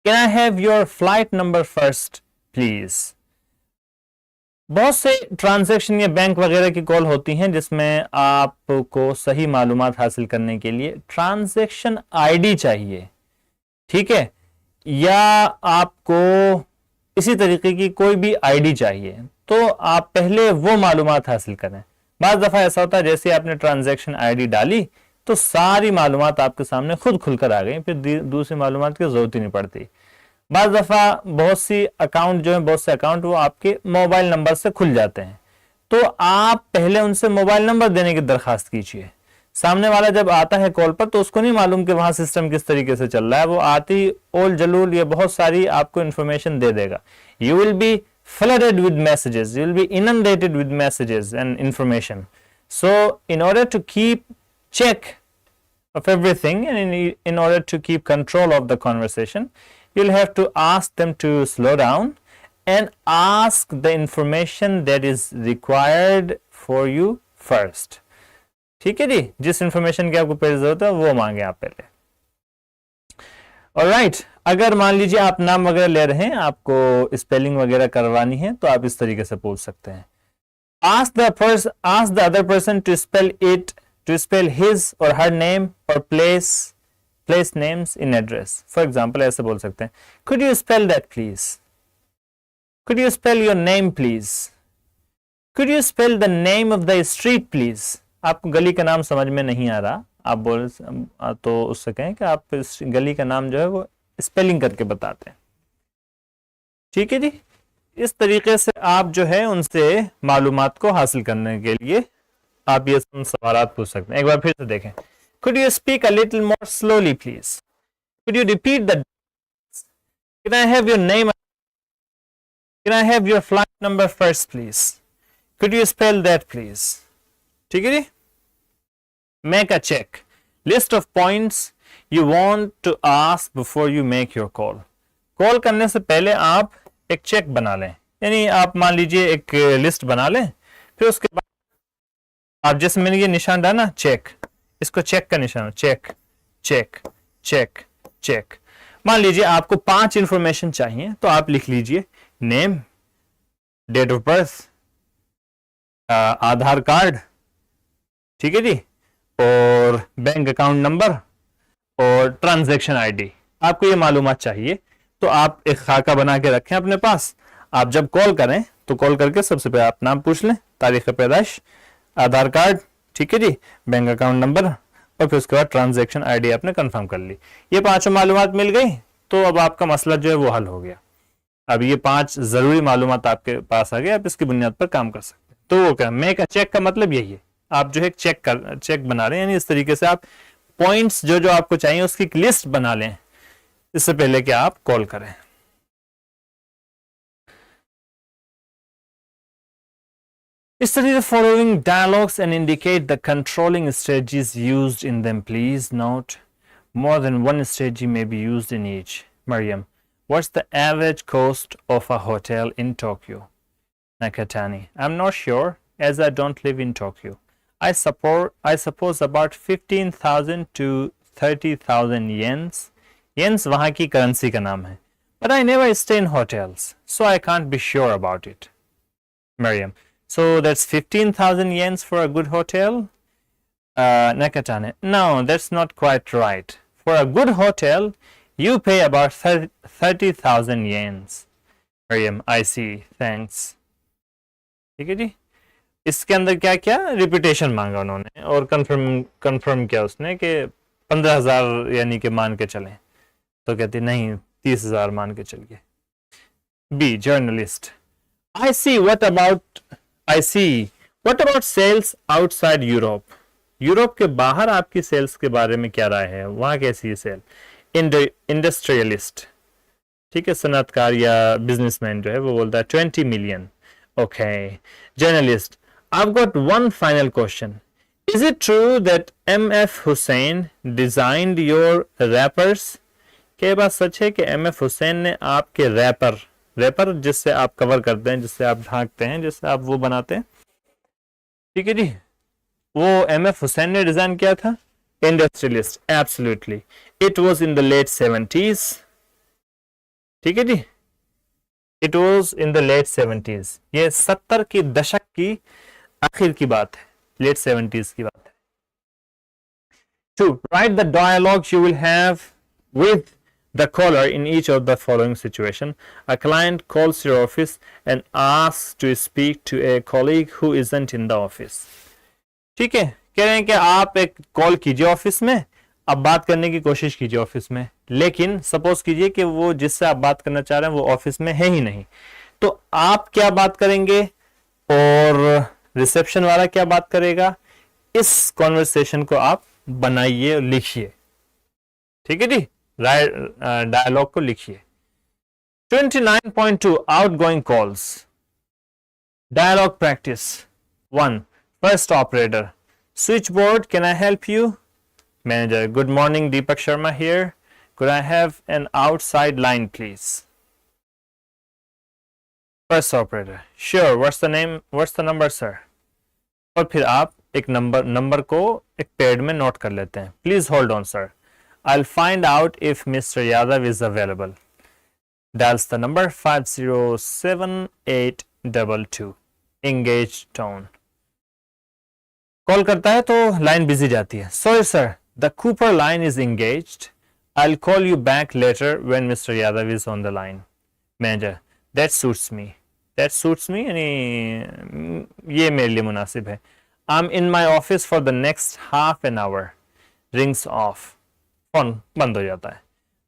can I have your flight number first please. बहुत से ट्रांजैक्शन या बैंक वगैरह की कॉल होती हैं जिसमें आपको सही मालूमात हासिल करने के लिए ट्रांजैक्शन आईडी चाहिए, ठीक है, या आपको इसी तरीके की कोई भी आईडी चाहिए, तो आप पहले वो मालूमात हासिल करें। बाज़ दफ़ा ऐसा होता है जैसे आपने ट्रांजैक्शन आईडी डाली तो सारी मालूमात आपके सामने खुद खुलकर आ गई, फिर दूसरी मालूमात की ज़रूरत ही नहीं पड़ती। बाज़ दफ़ा बहुत सी अकाउंट जो है, बहुत से अकाउंट वो आपके मोबाइल नंबर से खुल जाते हैं, तो आप पहले उनसे मोबाइल नंबर देने की दरखास्त कीजिए। सामने वाला जब आता है कॉल पर तो उसको नहीं मालूम कि वहां सिस्टम किस तरीके से चल रहा है, वो आती ओल जलूल ये बहुत सारी आपको इंफॉर्मेशन दे देगा। You will be flooded with messages, you will be inundated with messages and information. So in order to keep check of everything and in order to keep control of the conversation, you'll have to ask them to slow down and ask the information that is required for you first. ठीक है जी, जिस information की आपको पहले जरूरत है वो मांगे आप पहले। ऑलराइट, अगर मान लीजिए आप नाम वगैरह ले रहे हैं, आपको स्पेलिंग वगैरह करवानी है, तो आप इस तरीके से पूछ सकते हैं, ask the other person to spell his or her name or place names in address. For example, ऐसे बोल सकते हैं, could you spell that please? Could you spell your name please? Could you spell the name of the street please? आपको गली का नाम समझ में नहीं आ रहा, आप बोल तो उससे कहें कि आप इस गली का नाम जो है वो स्पेलिंग करके बताते हैं। ठीक है जी, इस तरीके से आप जो है उनसे मालूमात को हासिल करने के लिए आप ये सवाल पूछ सकते हैं। एक बार फिर से देखें, could you speak a little more slowly please? Could you repeat the, can I have your name, can I have your flight number first please? Could you spell that please? ठीक है जी, make a check, list of points you want to ask before you make your call. Call करने से पहले आप एक check बना लें, यानी आप मान लीजिए एक लिस्ट बना लें, फिर उसके बाद आप जैसे मैंने ये निशान डाला चेक, इसको चेक का निशान, चेक चेक चेक चेक। मान लीजिए आपको 5 इंफॉर्मेशन चाहिए, तो आप लिख लीजिए name, date of birth, Aadhaar card, ठीक है जी, और बैंक अकाउंट नंबर और ट्रांजैक्शन आईडी। आपको ये मालूमात चाहिए, तो आप एक खाका बना के रखें अपने पास। आप जब कॉल करें तो कॉल करके सबसे पहले आप नाम पूछ लें, तारीख पैदाइश, आधार कार्ड, ठीक है जी, बैंक अकाउंट नंबर, और फिर उसके बाद ट्रांजैक्शन आईडी आपने कंफर्म कर ली। ये 5 मालूमात मिल गई तो अब आपका मसला जो है वो हल हो गया। अब ये 5 जरूरी मालूमात आपके पास आ गए, आप इसकी बुनियाद पर काम कर सकते हैं। तो वो क्या, मेक अ चेक का मतलब यही है, आप जो है चेक बना रहे हैं, यानी इस तरीके से आप पॉइंट्स जो आपको चाहिए उसकी एक लिस्ट बना लें इससे पहले कि आप कॉल करें। Study the following dialogues and indicate the controlling strategies used in them. Please note, more than one strategy may be used in each. Mariam, what's the average cost of a hotel in Tokyo? Nakatani, I'm not sure as I don't live in Tokyo. I suppose about 15,000 to 30,000 yens. Yens वहाँ की currency का नाम है. But I never stay in hotels, so I can't be sure about it. Mariam, so that's 15,000 yens for a good hotel? Nakatane, no, that's not quite right. For a good hotel, you pay about 30,000 yens. Mariam, I see, thanks. ठीक है जी, इसके अंदर क्या क्या repetition मांगा उन्होंने और confirm किया उसने कि 15,000 यानी कि मान के चलें, तो कहती नहीं 30,000 मान के चलिए। B journalist, I see, what about sales outside Europe? Europe के बाहर आपकी सेल्स के बारे में क्या राय है, वहां कैसी है सेल? इंडस्ट्रियलिस्ट, ठीक है, सनतकार या बिजनेसमैन जो है वो बोलता है 20 million. Okay. Journalist, I've got one final question. Is it true that M.F. Hussain designed your rappers? क्या ये बात सच है कि M.F. हुसैन ने आपके रैपर जिससे आप कवर करते हैं, जिससे आप ढांकते हैं, जिससे आप वो बनाते हैं, ठीक है जी, वो एम.एफ. हुसैन ने डिजाइन किया था? Industrialist, absolutely, it was in the late 70s। ठीक है जी, it was in the late 70s, ये 70 की दशक की आखिर की बात है, लेट 70s की बात है। To write the dialogue you will have with the caller in each of the following situation. A client calls your office and asks to speak to a colleague who isn't in the office. ठीक है, कह रहे हैं कि आप एक call कीजिए office में, अब बात करने की कोशिश कीजिए ऑफिस में, लेकिन सपोज कीजिए कि वो जिससे आप बात करना चाह रहे हैं वो ऑफिस में है ही नहीं, तो आप क्या बात करेंगे और रिसेप्शन वाला क्या बात करेगा? इस कॉन्वर्सेशन को आप बनाइए और लिखिए। ठीक है जी, डायलॉग को लिखिए। 29.2 outgoing calls, dialogue practice 1. First operator, switchboard, can I help you? Manager, good morning, Deepak Sharma here, could I have an outside line please? First operator, sure, what's the number sir? और फिर आप एक number को एक paid में note कर लेते हैं। Please hold on sir, I will find out if mister Yadav is available. Dials the number 507822, engage tone. Call करता है तो लाइन बिजी जाती है। Sorry sir, the Cooper line is engaged, I will call you back later when mister Yadav is on the line. Manager, that suits me, यानी ये मेरे लिए मुनासिब है। I'm in my office for the next half an hour. Rings off. Phone बंद हो जाता है।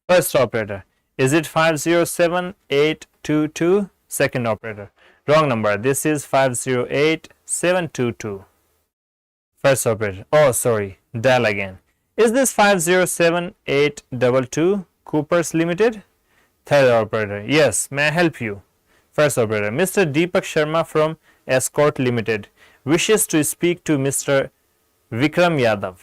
First operator, is it 507822? Second operator, wrong number. This is 508722. First operator, oh sorry, dial again. Is this 507822 Coopers Limited? Third operator, yes, may I help you? First operator, Mr. Deepak Sharma from Escort Limited wishes to speak to Mr. Vikram Yadav,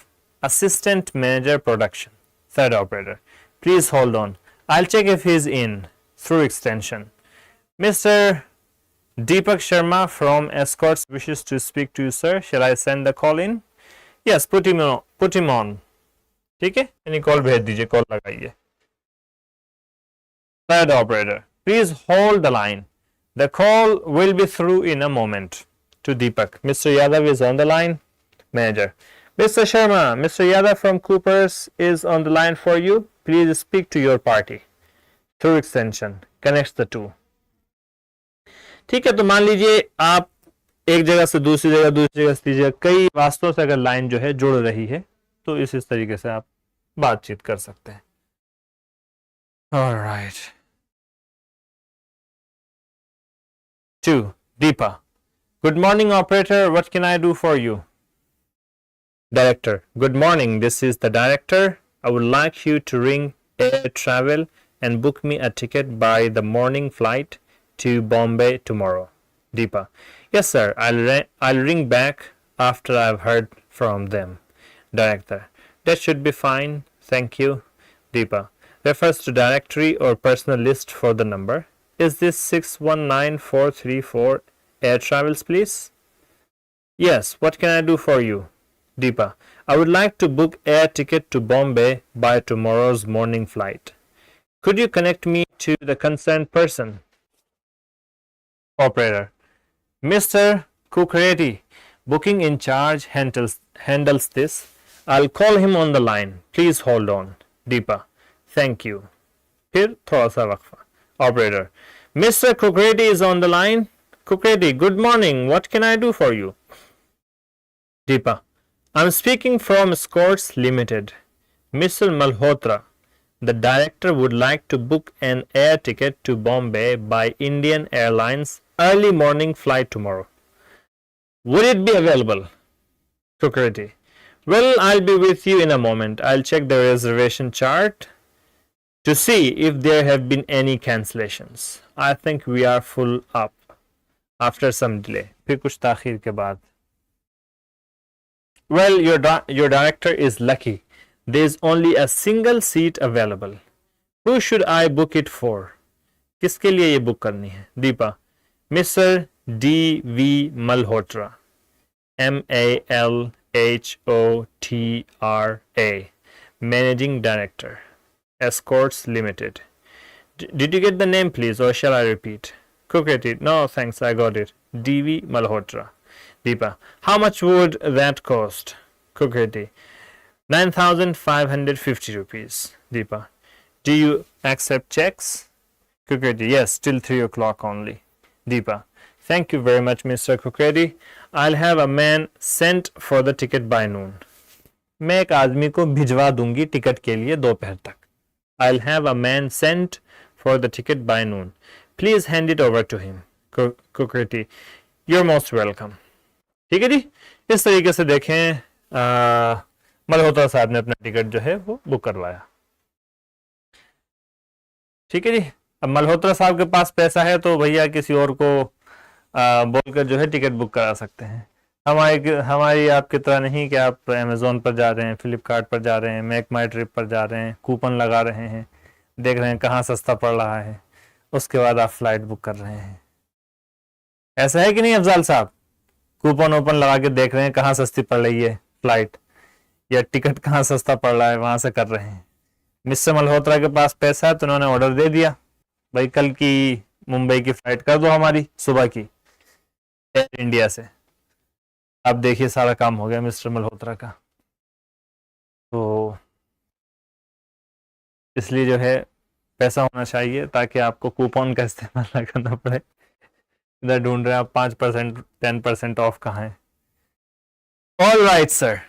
Assistant Manager Production. Third operator, please hold on, I'll check if he's in through extension. Mr. Deepak Sharma from Escorts wishes to speak to you, sir. Shall I send the call in? Yes, put him on. ठीक है, यानी call भेज दीजिए, call लगाइए। Third operator, please hold the line. The call will be through in a moment. To Deepak, Mr. Yadav is on the line. Manager, Mr. Sharma, Mr. Yadav from Coopers is on the line for you. Please speak to your party. Through extension, connects the two. ठीक है, तो मान लीजिए आप एक जगह से दूसरी जगह से तीसरी जगह कई वास्तों से अगर लाइन जो है जुड़ रही है तो इस तरीके से आप बातचीत कर सकते हैं। Alright. 2. Deepa. Good morning, operator. What can I do for you? Director. Good morning. This is the director. I would like you to ring Air Travel and book me a ticket by the morning flight to Bombay tomorrow. Deepa. Yes, sir. I'll ring back after I've heard from them. Director. That should be fine. Thank you. Deepa. Refers to directory or personal list for the number. Is this 619434 Air Travels, please? Yes, what can I do for you? Deepa, I would like to book air ticket to Bombay by tomorrow's morning flight. Could you connect me to the concerned person? Operator, Mr. Kukreti, booking in charge handles this. I'll call him on the line. Please hold on. Deepa, thank you. फिर थोड़ा सा वक्फा। Operator, Mr. Kukreti is on the line. Kukreti, good morning. What can I do for you? Deepa, I'm speaking from Escorts Limited. Mr. Malhotra, the director would like to book an air ticket to Bombay by Indian Airlines early morning flight tomorrow. Would it be available? Kukreti, well, I'll be with you in a moment. I'll check the reservation chart to see if there have been any cancellations. I think we are full up. After some delay, फिर कुछ ताखीर के बाद. Well, your director is lucky. There is only a single seat available. Who should I book it for? किसके लिए ये book करनी है? Deepa, Mr. D.V. Malhotra, HOTRA, Managing Director, Escorts Limited. Did you get the name, please, or shall I repeat? Kuketi, no thanks, I got it. DV Malhotra. Deepa, how much would that cost? Kuketi, 9,550 rupees. Deepa, do you accept checks? Kuketi, yes, till 3 o'clock only. Deepa, thank you very much, Mr. Kuketi. I'll have a man sent for the ticket by noon. मैं एक आदमी को भिजवा दूंगी ticket के लिए दोपहर तक. I'll have a man sent for the ticket by noon. Please hand it over to him. Kuketi, you're most welcome. ठीक है जी. इस तरीके से देखें मल्होत्रा साहब ने अपना टिकट जो है वो बुक करवाया. ठीक है जी. अब मल्होत्रा साहब के पास पैसा है तो भैया किसी और को बोलकर जो है टिकट बुक करा सकते हैं. हमारी आपकी तरह नहीं कि आप अमेज़ोन पर जा रहे हैं, फ्लिपकार्ट पर जा रहे हैं, मेक माई ट्रिप पर जा रहे हैं, कूपन लगा रहे हैं, देख रहे हैं कहाँ सस्ता पड़ रहा है, उसके बाद आप फ्लाइट बुक कर रहे हैं. ऐसा है कि नहीं अफजाल साहब? कूपन ओपन लगा के देख रहे हैं कहाँ सस्ती पड़ रही है फ्लाइट या टिकट कहाँ सस्ता पड़ रहा है, वहां से कर रहे हैं. मिस्टर मल्होत्रा के पास पैसा है तो उन्होंने ऑर्डर दे दिया, भाई कल की मुंबई की फ्लाइट कर दो हमारी सुबह की एयर इंडिया से. अब देखिए सारा काम हो गया मिस्टर मल्होत्रा का. तो इसलिए जो है पैसा होना चाहिए ताकि आपको कूपन का इस्तेमाल ना करना पड़े. इधर ढूंढ रहे हैं आप 5% 10% ऑफ कहाँ है. All right sir.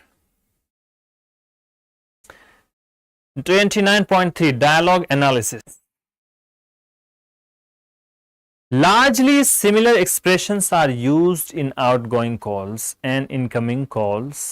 29.3 Dialogue Analysis. Largely similar expressions are used in outgoing calls and incoming calls.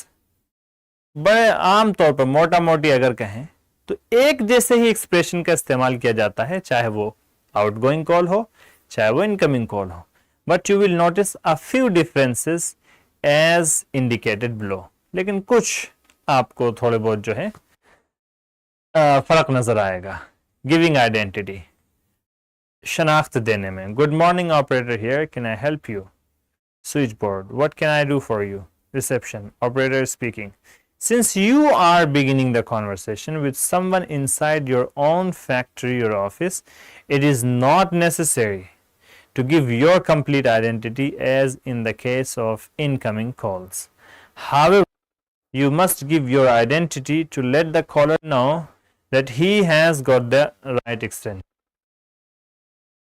बड़े आम तौर पर मोटा मोटी अगर कहें तो एक जैसे ही एक्सप्रेशन का इस्तेमाल किया जाता है, चाहे वो आउटगोइंग कॉल हो चाहे वो इनकमिंग कॉल हो. But you will notice a few differences as indicated below. लेकिन कुछ आपको थोड़े बहुत जो है फर्क नजर आएगा. गिविंग आइडेंटिटी, शनाख्त देने में. Good morning operator here, can I help you? Switch board, what can I do for you? Reception, operator speaking. Since you are beginning the conversation with someone inside your own factory or office, it is not necessary to give your complete identity as in the case of incoming calls. However, you must give your identity to let the caller know that he has got the right extension.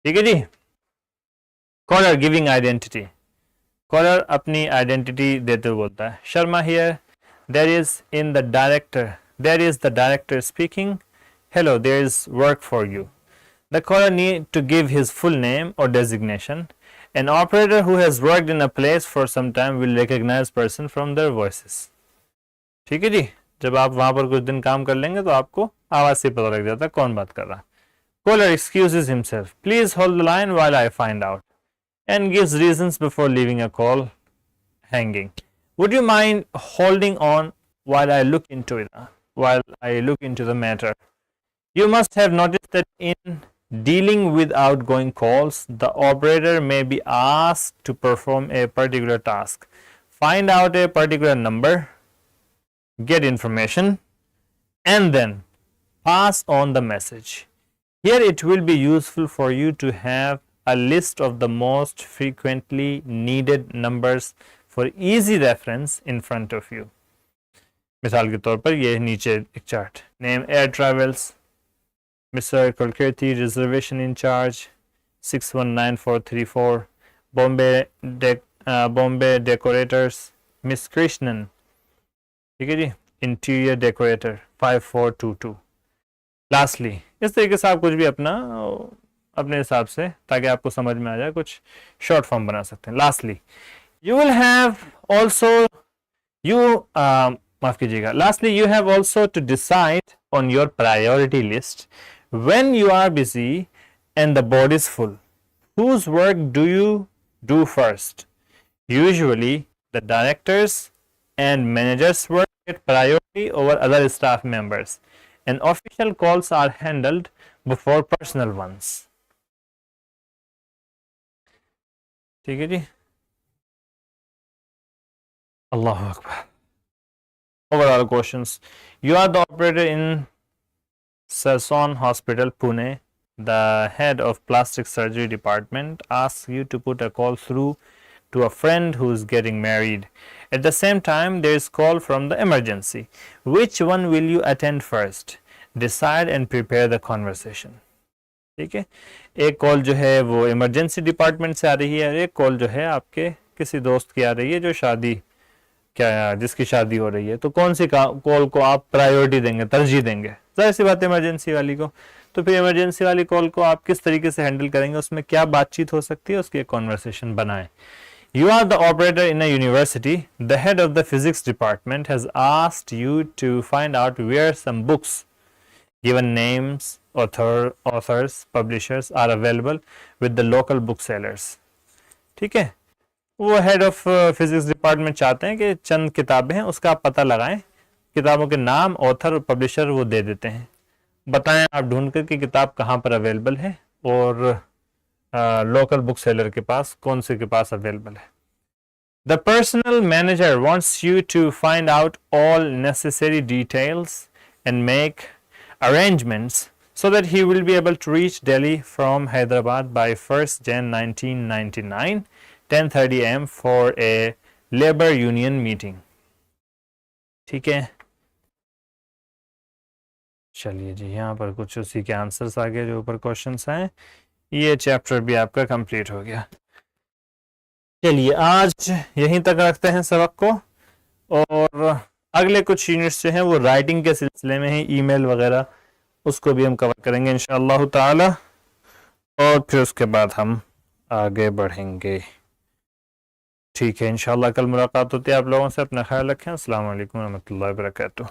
ठीक है जी. Caller giving identity. Caller अपनी identity देते हुए बोलता है, Sharma here. There is the director speaking. Hello, there is work for you. The caller need to give his full name or designation. An operator who has worked in a place for some time will recognize person from their voices. ठीक है जी. जब आप वहां पर कुछ दिन काम कर लेंगे तो आपको आवाज से पता लग जाता है कौन बात कर रहा. Caller excuses himself. Please hold the line while I find out, and gives reasons before leaving a call hanging. Would you mind holding on while I look into it? While I look into the matter, you must have noticed that in dealing with outgoing calls, the operator may be asked to perform a particular task, find out a particular number, get information, and then pass on the message. Here it will be useful for you to have a list of the most frequently needed numbers for easy reference in front of you. मिसाल के तौर पर ये नीचे एक chart. Name Air Travels, Mr. Kulkirti, reservation in charge 619434, Bombay Decorators, Miss Krishnan. ठीक है जी. Interior Decorator 5422. Lastly, इस तरीके से आप कुछ भी अपने हिसाब से, ताकि आपको समझ में आ जाए, कुछ शॉर्ट फॉर्म बना सकते हैं. Lastly, you will have also माफ कीजिएगा. Lastly, you have also to decide on your priority list when you are busy and the board is full. Whose work do you do first? Usually, the directors and managers' work get priority over other staff members, and official calls are handled before personal ones. ठीक है जी. अल्लाह Akbar. Overall questions. You are the operator in Sasson Hospital, Pune. The head of plastic surgery department asks you to put a call through to a friend who is getting married. At the same time, there is call from the emergency. Which one will you attend first? Decide and prepare the conversation. ठीक है, एक call जो है वो emergency department से आ रही है और एक कॉल जो है आपके किसी दोस्त की आ रही है जो शादी क्या जिसकी शादी हो रही है, तो कौन सी कॉल को आप प्रायोरिटी देंगे, तरजीह देंगे? जाहिर सी बात है इमरजेंसी वाली को। तो फिर इमरजेंसी वाली कॉल को आप किस तरीके से हैंडल करेंगे, उसमें क्या बातचीत हो सकती है, उसकी एक कॉन्वर्सेशन बनाएं। You are the operator in a university. The head of the physics department has asked you to find out where some books, given names, authors, publishers are available with the local booksellers. ठीक है, वो head of physics department चाहते हैं कि चंद किताबें हैं उसका आप पता लगाएं, किताबों के नाम, ऑथर और पब्लिशर वो दे देते हैं, बताएं आप ढूंढ कर कि किताब कहाँ पर अवेलेबल है और लोकल बुक सेलर के पास कौन से के पास अवेलेबल है। The personal manager wants you to find out all necessary details and make arrangements so that he will be able to reach Delhi from Hyderabad by 1st Jan 1999, 10:30 am for a labor union meeting. ठीक है, चलिए जी, यहाँ पर कुछ उसी के answers आ गए जो ऊपर क्वेश्चंस हैं। ये चैप्टर भी आपका कंप्लीट हो गया। चलिए आज यहीं तक रखते हैं सबक को, और अगले कुछ यूनिट्स जो हैं वो राइटिंग के सिलसिले में हैं, ईमेल वगैरह, उसको भी हम कवर करेंगे इंशाअल्लाह ताला, और फिर उसके बाद हम आगे बढ़ेंगे। ठीक है, इंशाअल्लाह कल मुलाकात होती है आप लोगों से। अपना ख्याल रखें। अस्सलाम वालेकुम रहमतुल्लाहि व बरकातुहू।